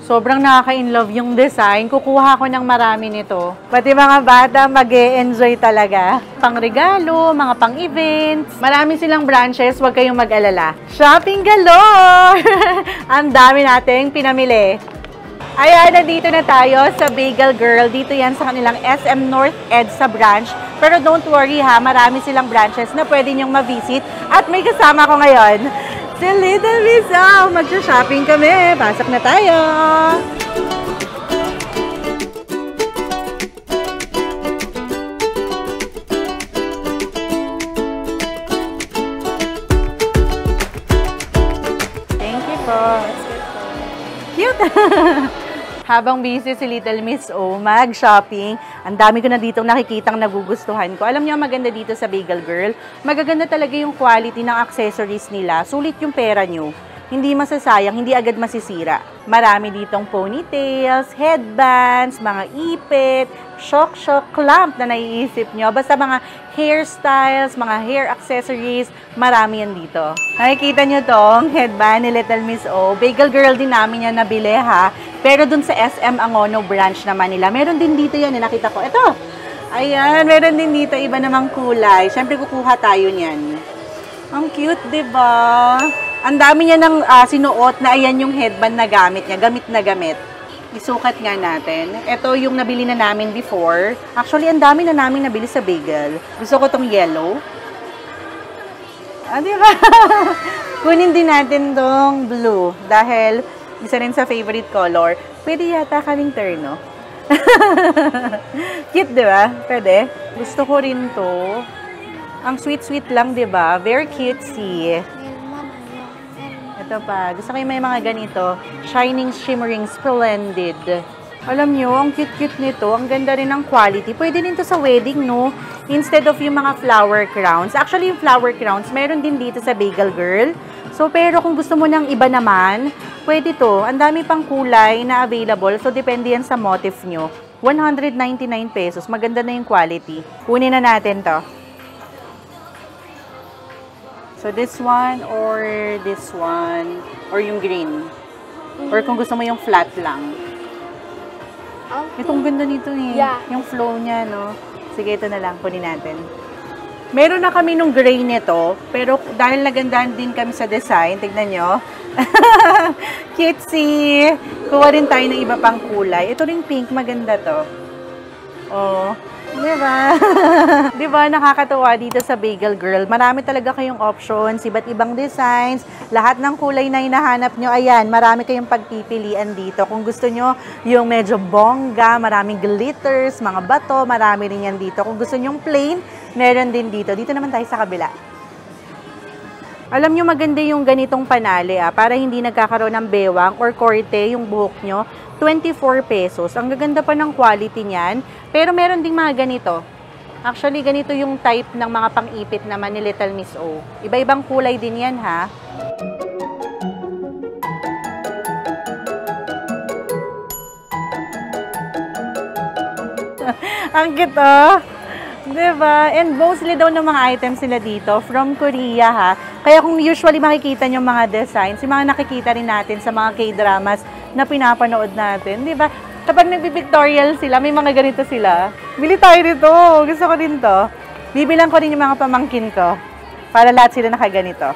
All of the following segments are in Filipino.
Sobrang nakaka-inlove yung design. Kukuha ko ng marami nito. Pati mga bata mag-e-enjoy talaga. Pang-regalo, mga pang-events. Marami silang branches, huwag kayong mag-alala. Shopping galore! Ang dami nating pinamili. Ayan, nandito na tayo sa Bagel Girl. Dito yan sa kanilang SM North EDSA branch. Pero don't worry ha, marami silang branches na pwede nyong ma-visit. At may kasama ko ngayon, si Little Miss O. Mag-shopping kami. Pasok na tayo. Thank you po. Cute. Habang busy si Little Miss O mag-shopping, ang dami ko na ditong nakikitang nagugustuhan ko. Alam niyo, maganda dito sa Bagel Girl, magaganda talaga yung quality ng accessories nila. Sulit yung pera nyo. Hindi masasayang, hindi agad masisira. Marami ditong ponytails, headbands, mga ipit, shock clamp na naiisip nyo. Basta mga hairstyles, mga hair accessories, marami yan dito. Nakikita nyo tong headband ni Little Miss O. Bagel Girl din namin yan nabili ha. Pero dun sa SM Angono branch naman nila, meron din dito yan. Nakita ko. Ito! Ayan, meron din dito. Iba namang kulay. Siyempre kukuha tayo niyan. Ang cute, diba? Ang dami niya ng sinuot na ayan yung headband na gamit niya. Gamit na gamit. Isukat nga natin. Ito yung nabili na namin before. Actually, ang dami na namin nabili sa Bagel. Gusto ko tong yellow. Diba? Kunin din natin tong blue. Dahil isa rin sa favorite color. Pwede yata kaming terno. Cute, diba? Pwede. Gusto ko rin to. Ang sweet-sweet lang, diba? Very cutesy. Ito pa. Gusto ko yung may mga ganito. Shining, shimmering, splendid. Alam nyo, ang cute-cute nito. Ang ganda rin ng quality. Pwede din to sa wedding, no? Instead of yung mga flower crowns. Actually, yung flower crowns, meron din dito sa Bagel Girl. So, pero kung gusto mo ng iba naman, pwede to. Ang dami pang kulay na available. So, depende yan sa motif nyo. 199 pesos. Maganda na yung quality. Kunin na natin to. So, this one or this one or yung green. Or kung gusto mo yung flat lang. Itong ganda nito eh. Yeah. Yung flow niya, no? Sige, ito na lang. Kunin natin. Meron na kami nung gray nito. Pero dahil nagandahan din kami sa design, tignan nyo. Cutesy! Kuha rin tayo ng iba pang kulay. Ito rin pink. Maganda to. Oh. Diba? Diba, nakakatuwa dito sa Bagel Girl. Marami talaga kayong options, iba't ibang designs, lahat ng kulay na hinahanap nyo, ayan, marami kayong pagpipilian dito. Kung gusto nyo yung medyo bongga, maraming glitters, mga bato, marami rin yan dito. Kung gusto nyo yung plain, meron din dito. Dito naman tayo sa kabila. Alam nyo, maganda yung ganitong panali para hindi nagkakaroon ng bewang or korte yung buhok nyo. 24 pesos. Ang gaganda pa ng quality niyan. Pero meron ding mga ganito. Actually, ganito yung type ng mga pang-ipit naman ni Little Miss O. Iba-ibang kulay din yan, ha? Ang cute, oh. Diba? And mostly daw ng mga items nila dito from Korea, ha? Kaya kung usually makikita nyo mga designs, yung mga nakikita rin natin sa mga K-dramas na pinapanood natin, diba? Kapag nagpipictorial sila, may mga ganito sila. Bili tayo dito. Gusto ko din to. Bibilang ko rin yung mga pamangkin ko para lahat sila nakaganito.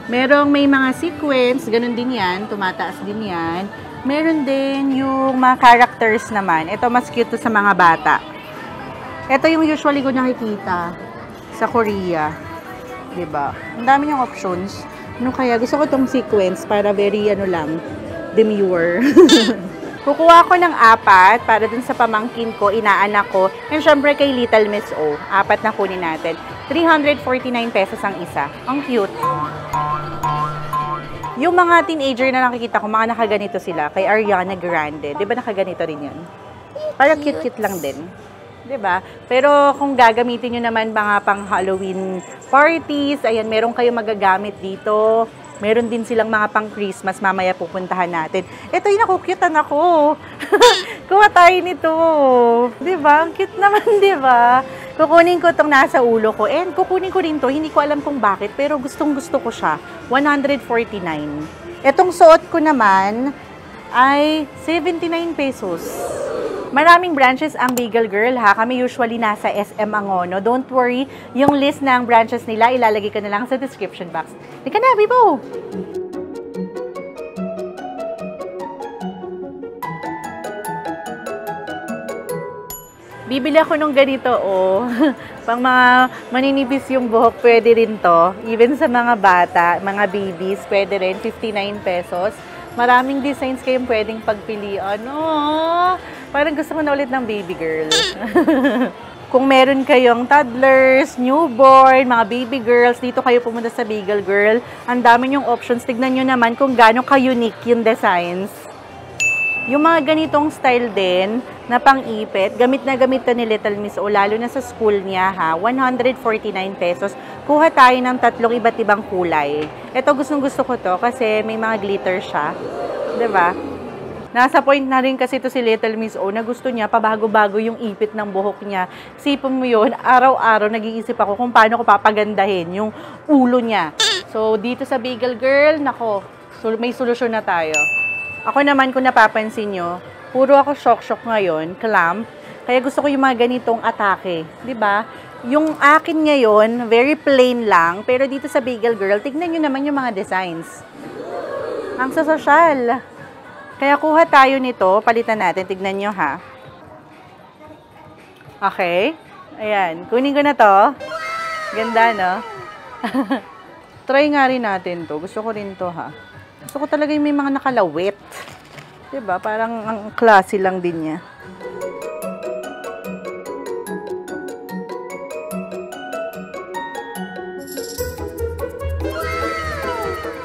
Merong may mga sequence, ganun din yan. Tumataas din yan. Meron din yung mga characters naman. Ito mas cute to sa mga bata. Ito yung usually ko nakikita sa Korea. Diba? Ang dami niyang options. Ano kaya? Gusto ko tong sequence para very ano lang, demure. Kukuha ko ng 4 para dun sa pamangkin ko, inaanak ko, and syempre kay Little Miss O. 4 na kunin natin. 349 pesos ang isa. Ang cute. Yung mga teenager na nakikita ko, mga nakaganito sila, kay Ariana Grande. Di ba nakaganito rin yun? Para cute-cute lang din. Diba? Pero kung gagamitin nyo naman mga pang Halloween parties, ayan, meron kayo magagamit dito. Meron din silang mga pang Christmas, mamaya pupuntahan natin. Ito yung nakukyutan ako. Kuha tayo nito. Diba? Ang cute naman, diba? Kukunin ko itong nasa ulo ko. And kukunin ko rin to, hindi ko alam kung bakit, pero gustong gusto ko siya. 149. Itong suot ko naman, ay 79 pesos. Maraming branches ang Bagel Girl ha. Kami usually nasa SM Angono. Don't worry, yung list ng branches nila ilalagay ko na lang sa description box. Tika na, Bibo! Bibili ako nung ganito, oh. Pang mga maninipis yung buhok, pwede rin to. Even sa mga bata, mga babies, pwede rin. 59 pesos. Maraming designs kayong pwedeng pagpilian. Oh, parang gusto ko na ulit ng baby girl. Kung meron kayong toddlers, newborn, mga baby girls, dito kayo pumunta sa Bagel Girl. Ang dami yung options. Tignan nyo naman kung gaano ka-unique yung designs. Yung mga ganitong style din, na pang-ipit, gamit na gamit to ni Little Miss O, lalo na sa school niya ha, 149 pesos. Kuha tayo ng 3 iba't ibang kulay. Ito gustong-gusto ko to kasi may mga glitter siya. 'Di ba? Nasa point na rin kasi to si Little Miss O na gusto niya pabago-bago yung ipit ng buhok niya. Sipon mo yun, araw-araw nag-iisip ako kung paano ko papagandahin yung ulo niya. So, dito sa Bagel Girl, nako, may solusyon na tayo. Ako naman, kung napapansin nyo, puro ako shock-shock ngayon, clamp. Kaya gusto ko yung mga ganitong atake. 'Di ba? Yung akin ngayon, very plain lang. Pero dito sa Bagel Girl, tignan nyo naman yung mga designs. Ang sasosyal. Kaya kuha tayo nito, palitan natin. Tignan nyo ha. Okay. Ayan. Kunin ko na to. Ganda, no? Try nga rin natin to. Gusto ko rin to ha. Gusto ko talaga yung may mga nakalawit. Diba? Parang ang klase lang din niya.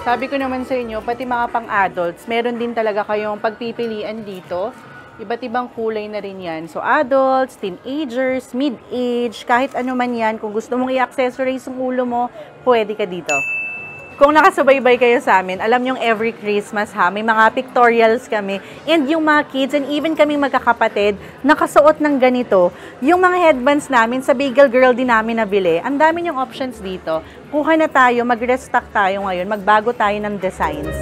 Sabi ko naman sa inyo, pati mga pang-adults, meron din talaga kayong pagpipilian dito. Iba't ibang kulay na rin yan. So, adults, teenagers, mid-age, kahit ano man yan, kung gusto mong i-accessorize yung ulo mo, pwede ka dito. Kung nakasubaybay kayo sa amin, alam nyong every Christmas ha, may mga pictorials kami. And yung mga kids and even kaming magkakapatid, nakasuot ng ganito. Yung mga headbands namin sa Bagel Girl din namin nabili. Ang dami nyong options dito. Kuha na tayo, mag-restock tayo ngayon, magbago tayo ng designs.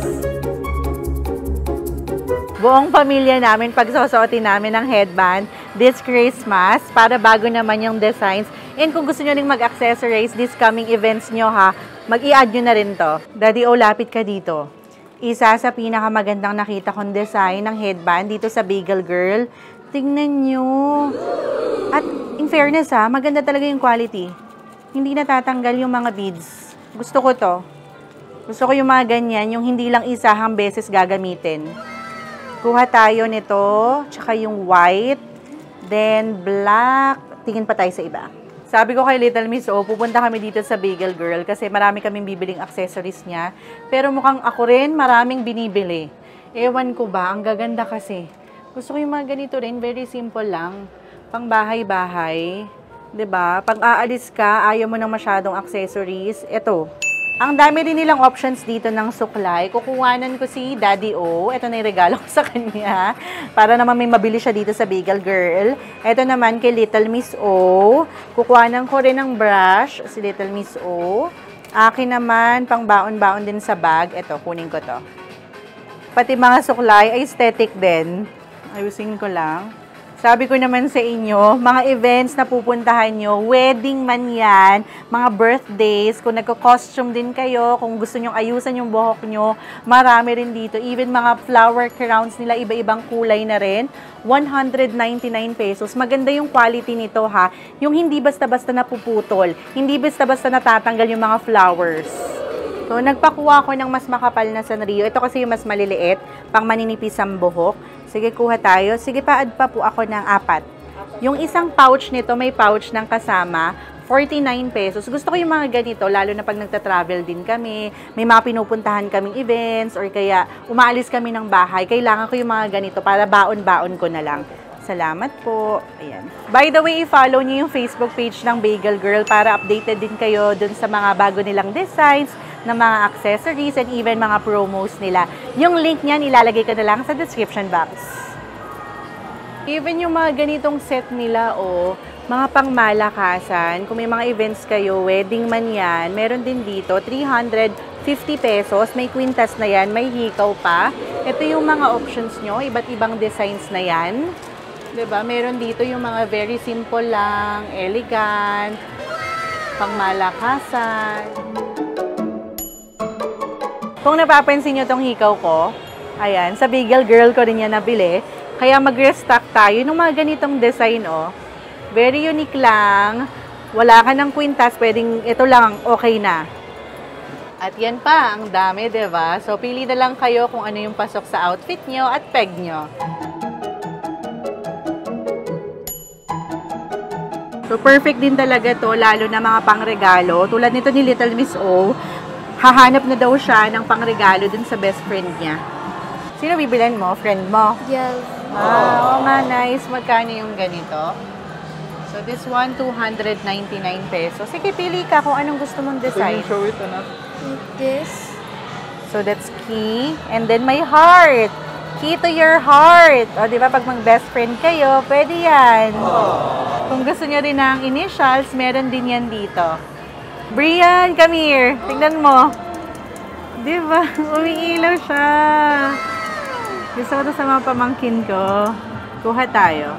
Buong pamilya namin, pagsusuotin namin ng headband this Christmas para bago naman yung designs. And kung gusto nyo rin mag-accessorize this coming events nyo ha, mag-i-add nyo na rin to. Daddy O, lapit ka dito. Isa sa pinakamagandang nakita kong design ng headband dito sa Bagel Girl. Tingnan nyo. At in fairness ha, maganda talaga yung quality. Hindi natatanggal yung mga beads. Gusto ko to. Gusto ko yung mga ganyan, yung hindi lang isahang beses gagamitin. Kuha tayo nito, tsaka yung white, then black. Tingin pa tayo sa iba. Sabi ko kay Little Miss O, pupunta kami dito sa Bagel Girl kasi marami kaming bibiling accessories niya. Pero mukhang ako rin maraming binibili. Ewan ko ba, ang gaganda kasi. Gusto ko yung mga ganito rin, very simple lang. Pang bahay-bahay. 'Di ba? Pag aalis ka, ayaw mo ng masyadong accessories. Ito. Ang dami rin nilang options dito ng suklay. Kukuhanan ko si Daddy O. Ito na yung regalo ko sa kanya. Para naman may mabili siya dito sa Bagel Girl. Ito naman kay Little Miss O. Kukuhanan ko rin ng brush si Little Miss O. Akin naman, pang baon-baon din sa bag. Ito, kunin ko to. Pati mga suklay, aesthetic din. Ayusin ko lang. Sabi ko naman sa inyo, mga events na pupuntahan nyo, wedding man yan, mga birthdays, kung nagko-costume din kayo, kung gusto nyong ayusan yung buhok nyo, marami rin dito. Even mga flower crowns nila, iba-ibang kulay na rin. 199 pesos. Maganda yung quality nito ha. Yung hindi basta-basta napuputol, hindi basta-basta natatanggal yung mga flowers. So, nagpakuha ko ng mas makapal na Sanrio. Ito kasi yung mas maliliit, pang maninipis ang buhok. Sige, kuha tayo. Sige, pa-add pa po ako ng 4. Yung isang pouch nito, may pouch ng kasama, 49 pesos. Gusto ko yung mga ganito, lalo na pag nagta-travel din kami, may mga pinupuntahan kaming events, or kaya umaalis kami ng bahay. Kailangan ko yung mga ganito para baon-baon ko na lang. Salamat po. Ayan. By the way, i-follow niyo yung Facebook page ng Bagel Girl para updated din kayo dun sa mga bago nilang designs, na mga accessories, and even mga promos nila. Yung link niyan, ilalagay ko na lang sa description box. Even yung mga ganitong set nila, mga pangmalakasan, kung may mga events kayo, wedding man yan, meron din dito, 349 50 pesos. May quintas na yan, may hikaw pa. Ito yung mga options nyo, iba't ibang designs na yan. 'Di ba? Meron dito yung mga very simple lang, elegant, pangmalakasan. Kung napapansin nyo tong hikaw ko, ayan, sa Beagle Girl ko rin yan nabili. Kaya mag-restock tayo ng mga ganitong design, oh. Very unique lang. Wala ka ng kwintas, pwedeng ito lang, okay na. At yan pa, ang dami, diba? So, pili na lang kayo kung ano yung pasok sa outfit nyo at peg nyo. So, perfect din talaga to, lalo na mga pangregalo. Tulad nito ni Little Miss O, hahanap na daw siya ng pangregalo dun sa best friend niya. Sino bibilan mo? Friend mo? Yes. Ah, oo nga, nice. Magkano yung ganito? So, this one, 299 pesos. Sige, pili ka kung anong gusto mong design. Can you show it, anak? This. So, that's key. And then, my heart. Key to your heart. O, di ba, pag mag-best friend kayo, pwede yan. Kung gusto nyo rin ng initials, meron din yan dito. Brian, come here. Tignan mo. Di ba? Umiilaw siya. Gusto ko to sa mga pamangkin ko. Kuha tayo.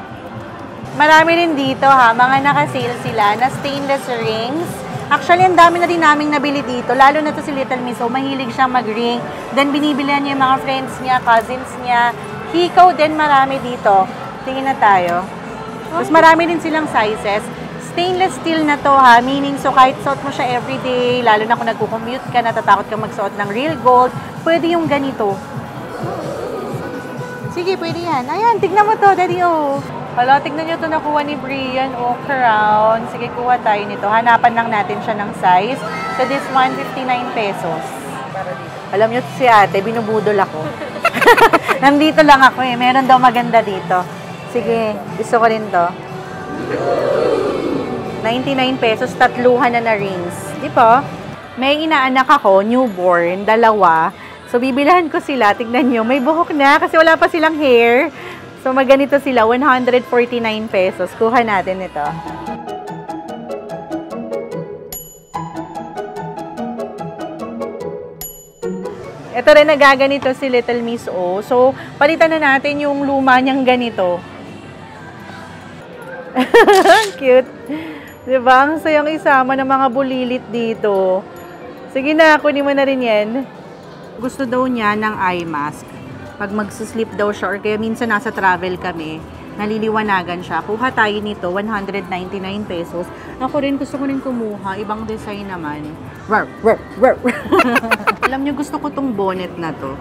Marami rin dito ha, mga naka-sale sila na stainless rings. Actually, ang dami na din naming nabili dito. Lalo na to si Little Miss O, mahilig siyang mag-ring. Then, binibilihan niya yung mga friends niya, cousins niya. Hikaw din marami dito. Tingin na tayo. Tapos marami din silang sizes. Stainless steel na to ha, meaning so kahit suot mo siya everyday, lalo na kung nagko-commute ka, natatakot kang magsuot ng real gold, pwede yung ganito. Sige, pwede yan. Ayan, tignan mo to, Daddy O. Hala, tignan nyo to nakuha ni Brian O. Crown. Sige, kuha tayo nito. Hanapan lang natin siya ng size. So, this one, 59 pesos. Alam nyo, si ate, binubudol ako. Nandito lang ako eh. Meron daw maganda dito. Sige, gusto ko rin to. 99 pesos, tatluhan na rings. Di ba? May inaanak ako, newborn, dalawa. So, bibilahan ko sila. Tignan nyo, may buhok na kasi wala pa silang hair. So, maganito sila, 149 pesos. Kuha natin ito. Ito rin nagaganito si Little Miss O. So, palitan na natin yung luma niyang ganito. Cute. Diba? Ang sayang isama ng mga bulilit dito. Sige na, kunin mo na rin yan. Gusto daw niya ng eye mask. Pag magsuslip daw siya or kaya minsan nasa travel kami, naliliwanagan siya. Kuha tayo nito, 199 pesos. Ako rin, gusto ko rin kumuha. Ibang design naman. Rar, rar, rar. Alam niyo, gusto ko tong bonnet na to.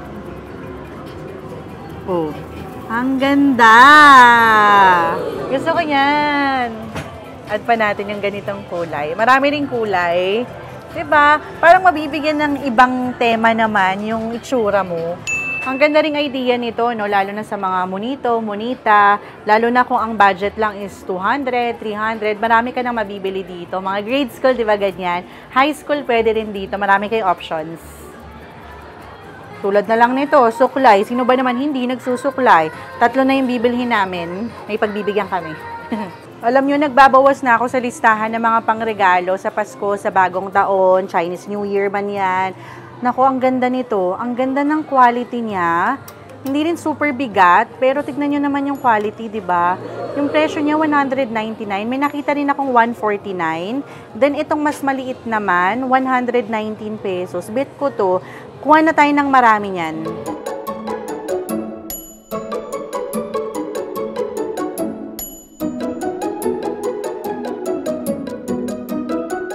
Oh. Ang ganda! Gusto ko yan. Add pa natin yung ganitong kulay. Marami ring kulay. Diba? Parang mabibigyan ng ibang tema naman yung itsura mo. Ang ganda ring idea nito, no? Lalo na sa mga monito, monita, lalo na kung ang budget lang is 200, 300, marami ka nang mabibili dito. Mga grade school, di ba ganyan? High school, pwede rin dito. Marami kayong options. Tulad na lang nito, suklay. Sino ba naman hindi nagsusuklay? 3 na yung bibilhin namin. May pagbibigyan kami. Alam nyo, nagbabawas na ako sa listahan ng mga pangregalo sa Pasko, sa Bagong Taon, Chinese New Year man yan. Naku, ang ganda nito. Ang ganda ng quality niya. Hindi rin super bigat, pero tignan nyo naman yung quality, di ba? Yung presyo niya, 199. May nakita rin akong 149. Then, itong mas maliit naman, 119 pesos. Bet ko to. Kuha na tayo ng marami niyan.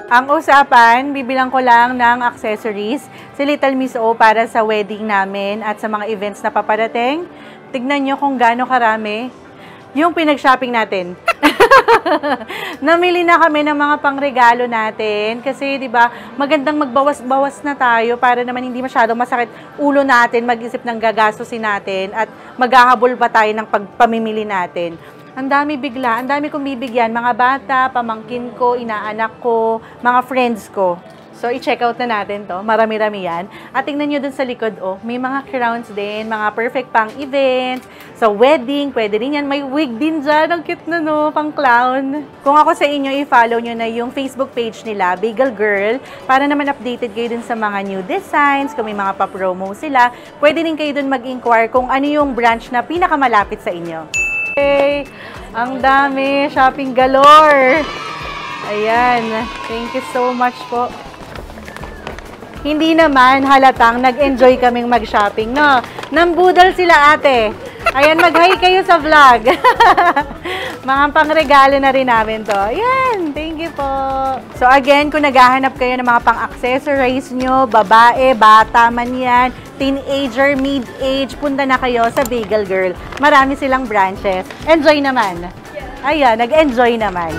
Ang usapan, bibilang ko lang ng accessories si Little Miss O para sa wedding namin at sa mga events na paparating. Tignan nyo kung gaano karami yung pinag-shopping natin. Namili na kami ng mga pangregalo natin kasi 'di ba, magandang magbawas-bawas na tayo para naman hindi masyadong masakit ulo natin mag-isip ng gagastusin natin at maghahabol pa tayo ng pagpamimili natin. Ang dami bigla, ang dami kong bibigyan, mga bata, pamangkin ko, inaanak ko, mga friends ko. So, i-check out na natin to. Marami-rami yan. At tingnan nyo dun sa likod, oh, may mga crowns din, mga perfect pang events. So, wedding, pwede rin yan. May wig din dyan. Ang cute na, no? Pang clown. Kung ako sa inyo, i-follow nyo na yung Facebook page nila, Bagel Girl, para naman updated kayo dun sa mga new designs, kung may mga pa-promo sila. Pwede rin kayo dun mag-inquire kung ano yung branch na pinakamalapit sa inyo. Okay. Ang dami. Shopping galore. Ayan. Thank you so much po. Hindi naman halatang nag-enjoy kaming mag-shopping, no? Nambudal sila, ate. Ayan, mag-hi kayo sa vlog. Mga pangregalo na rin namin to. Ayan, thank you po. So again, kung naghahanap kayo ng mga pang-accessorize nyo, babae, bata man yan, teenager, mid-age, punta na kayo sa Bagel Girl. Marami silang branches. Enjoy naman. Ayan, nag-enjoy naman.